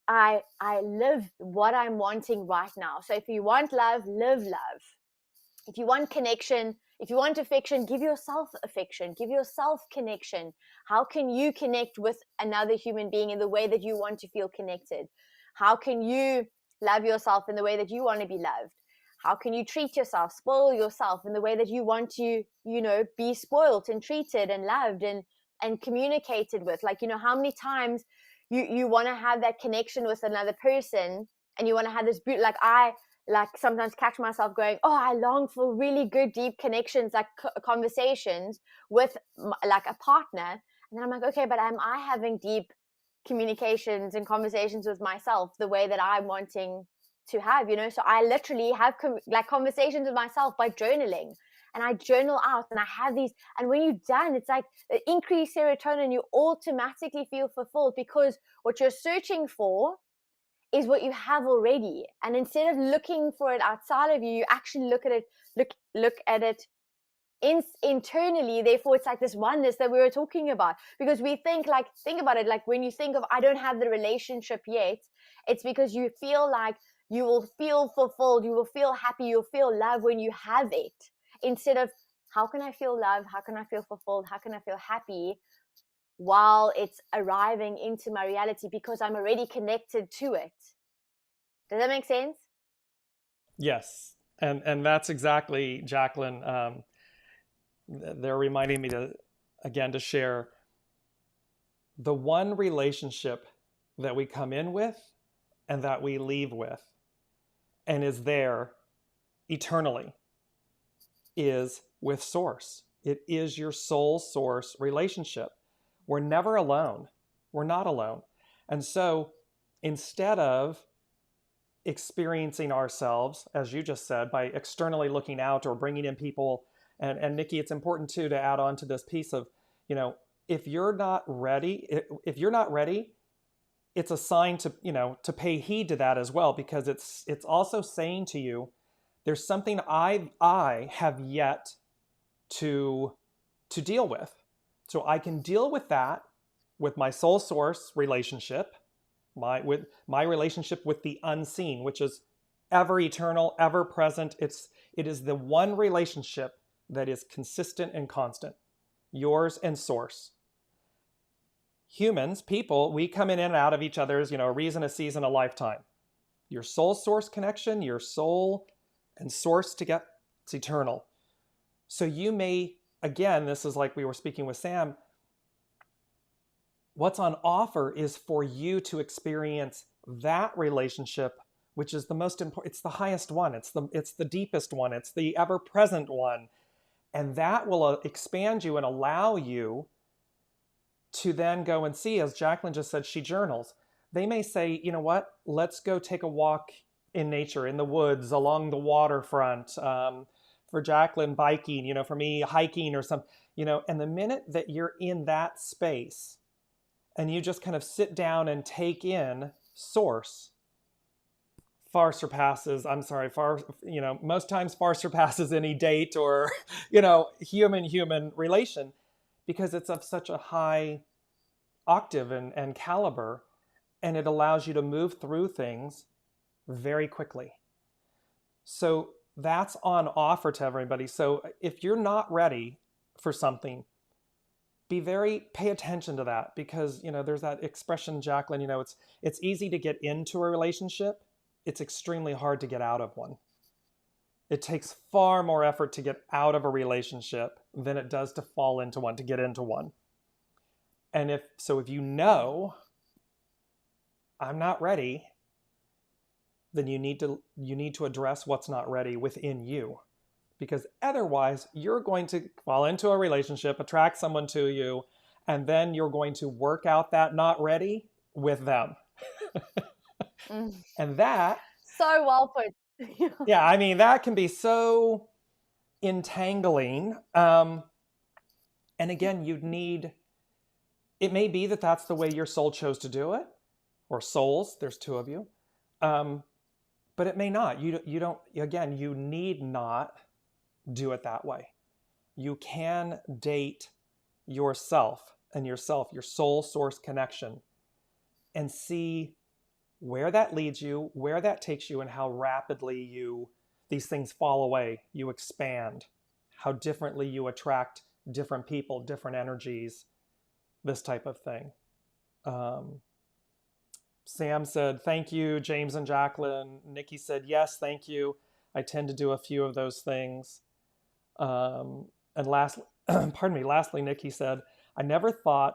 I live what I'm wanting right now. So if you want love, live love. If you want connection, if you want affection, give yourself affection, give yourself connection. How can you connect with another human being in the way that you want to feel connected? How can you love yourself in the way that you want to be loved? How can you treat yourself, spoil yourself in the way that you want to, be spoiled and treated and loved and communicated with? Like, how many times you want to have that connection with another person, and you want to have this beauty, like sometimes catch myself going, oh, I long for really good, deep connections, like conversations with like a partner. And then I'm like, okay, but am I having deep communications and conversations with myself the way that I'm wanting to have, So I literally have conversations with myself by journaling. And I journal out and I have these. And when you're done, it's like the increased serotonin, you automatically feel fulfilled, because what you're searching for is what you have already. And instead of looking for it outside of you, you actually look at it internally. Therefore, it's like this oneness that we were talking about. Because we think about it, like when you think of, I don't have the relationship yet, it's because you feel like you will feel fulfilled, you will feel happy, you'll feel love when you have it. Instead of, how can I feel love? How can I feel fulfilled? How can I feel happy while it's arriving into my reality, because I'm already connected to it? Does that make sense? Yes. And that's exactly, Jaclyn. They're reminding me to share the one relationship that we come in with and that we leave with and is there eternally is with Source. It is your soul source relationship. We're never alone. We're not alone. And so instead of experiencing ourselves, as you just said, by externally looking out or bringing in people, and Nikki, it's important too to add on to this piece of, if you're not ready, it's a sign to, to pay heed to that as well, because it's also saying to you, there's something I have yet to deal with. So I can deal with that with my soul source relationship, my relationship with the unseen, which is ever eternal, ever present. It is the one relationship that is consistent and constant, yours and Source. Humans, people, we come in and out of each other's, a reason, a season, a lifetime. Your soul source connection, your soul and Source together, it's eternal. So you may, again, this is like we were speaking with Sam, what's on offer is for you to experience that relationship, which is the most important. It's the highest one. It's the deepest one. It's the ever-present one. And that will expand you and allow you to then go and see, as Jaclyn just said, she journals. They may say, you know what, let's go take a walk in nature, in the woods, along the waterfront. For Jaclyn, biking, for me, hiking or something, and the minute that you're in that space and you just kind of sit down and take in Source, most times far surpasses any date or, human relation, because it's of such a high octave and caliber, and it allows you to move through things very quickly. So that's on offer to everybody. So if you're not ready for something, pay attention to that, because there's that expression, Jaclyn, it's easy to get into a relationship. It's extremely hard to get out of one. It takes far more effort to get out of a relationship than it does to fall into one, to get into one. And if I'm not ready, then you need to address what's not ready within you, because otherwise you're going to fall into a relationship, attract someone to you, and then you're going to work out that not ready with them. And that, so well put. yeah, I mean, that can be so entangling. And again, it may be that that's the way your soul chose to do it, or souls, there's two of you. But it may not. You need not do it that way. you can date yourself and your soul source connection, and see where that leads you, where that takes you, and how rapidly these things fall away, you expand, how differently you attract different people, different energies, this type of thing. Sam said, thank you, James and Jaclyn. Nikki said, yes, thank you. I tend to do a few of those things. And lastly, lastly, Nikki said, I never thought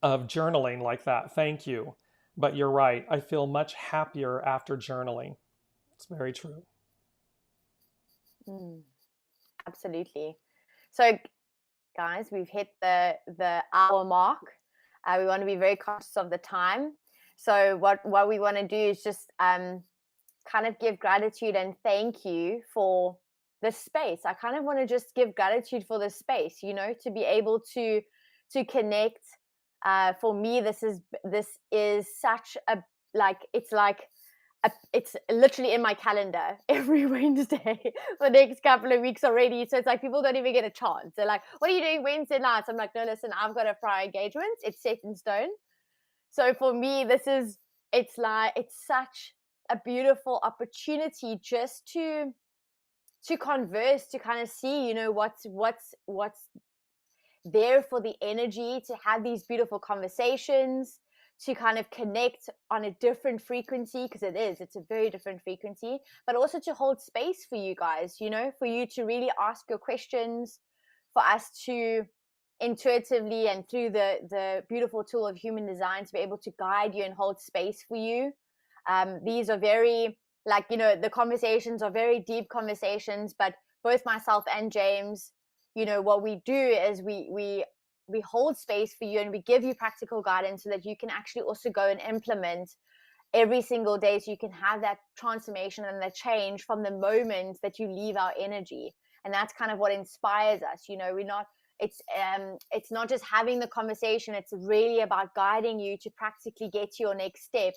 of journaling like that. Thank you. But you're right. I feel much happier after journaling. It's very true. Absolutely. So, guys, we've hit the hour mark. We want to be very conscious of the time. So what we want to do is just kind of give gratitude and thank you for this space. I kind of want to just give gratitude for this space, you know, to be able to connect. For me, this is such a, it's literally in my calendar every Wednesday for the next couple of weeks already. So it's like people don't even get a chance. They're like, what are you doing Wednesday nights? I'm like, no, listen, I've got a prior engagement. It's set in stone. So for me, it's such a beautiful opportunity just to converse, to kind of see, you know, what's there for the energy, to have these beautiful conversations, to kind of connect on a different frequency, because it's a very different frequency, but also to hold space for you guys, you know, for you to really ask your questions, for us to intuitively and through the beautiful tool of human design to be able to guide you and hold space for you. These are very, like, you know, the conversations are very deep conversations, but both myself and James, you know, what we do is we hold space for you and we give you practical guidance so that you can actually also go and implement every single day, so you can have that transformation and that change from the moment that you leave our energy. And that's kind of what inspires us. You know, it's not just having the conversation, it's really about guiding you to practically get to your next step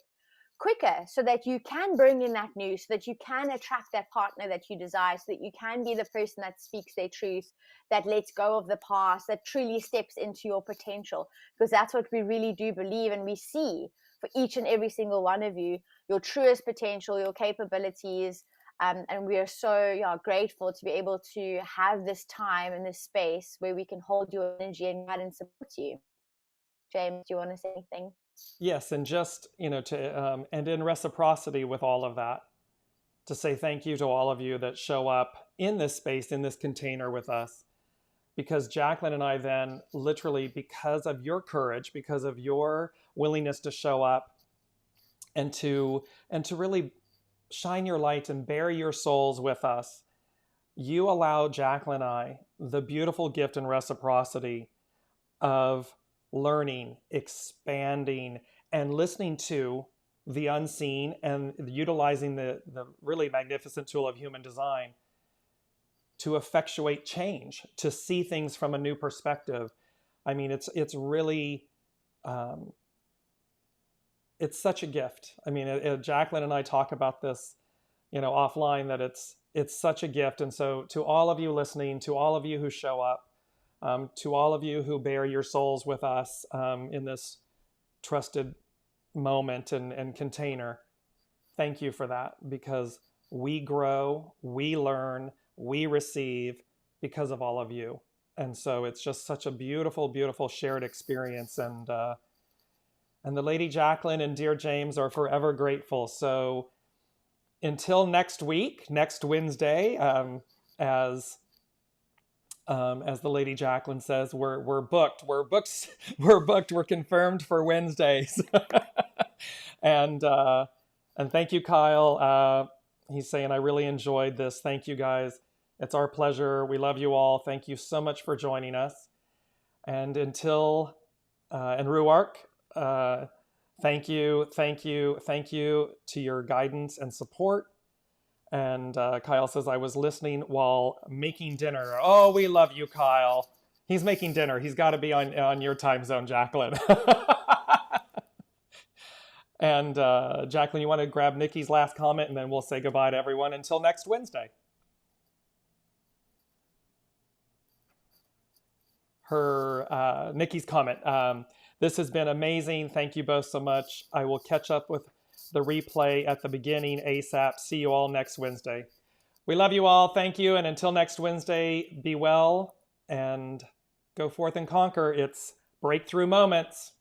quicker, so that you can bring in that new, so that you can attract that partner that you desire, so that you can be the person that speaks their truth, that lets go of the past, that truly steps into your potential. Because that's what we really do believe, and we see for each and every single one of you, your truest potential, your capabilities. And we are so grateful to be able to have this time and this space where we can hold your energy and guide and support you. James, do you want to say anything? Yes, and just, you know, to and in reciprocity with all of that, to say thank you to all of you that show up in this space, in this container with us, because Jaclyn and I then literally, because of your courage, because of your willingness to show up and to really shine your light and bare your souls with us, you allow Jaclyn and I the beautiful gift and reciprocity of learning, expanding, and listening to the unseen, and utilizing the really magnificent tool of human design to effectuate change, to see things from a new perspective. I mean, it's really, it's such a gift. I mean, Jaclyn and I talk about this, you know, offline, that it's such a gift. And so to all of you listening, to all of you who show up, to all of you who bear your souls with us in this trusted moment and container, thank you for that, because we grow, we learn, we receive because of all of you. And so it's just such a beautiful, beautiful shared experience. And the Lady Jaclyn and Dear James are forever grateful. So until next week, next Wednesday, as the Lady Jaclyn says, we're booked. We're booked. We're confirmed for Wednesdays. and thank you, Kyle. He's saying, I really enjoyed this. Thank you, guys. It's our pleasure. We love you all. Thank you so much for joining us. And until and Ruark, thank you to your guidance and support. And Kyle says, I was listening while making dinner. Oh, we love you, Kyle. He's making dinner. He's got to be on your time zone, Jaclyn. And Jaclyn, you want to grab Nikki's last comment, and then we'll say goodbye to everyone until next Wednesday. Nikki's comment. This has been amazing. Thank you both so much. I will catch up with the replay at the beginning ASAP. See you all next Wednesday. We love you all. Thank you. And until next Wednesday, be well and go forth and conquer. It's breakthrough moments.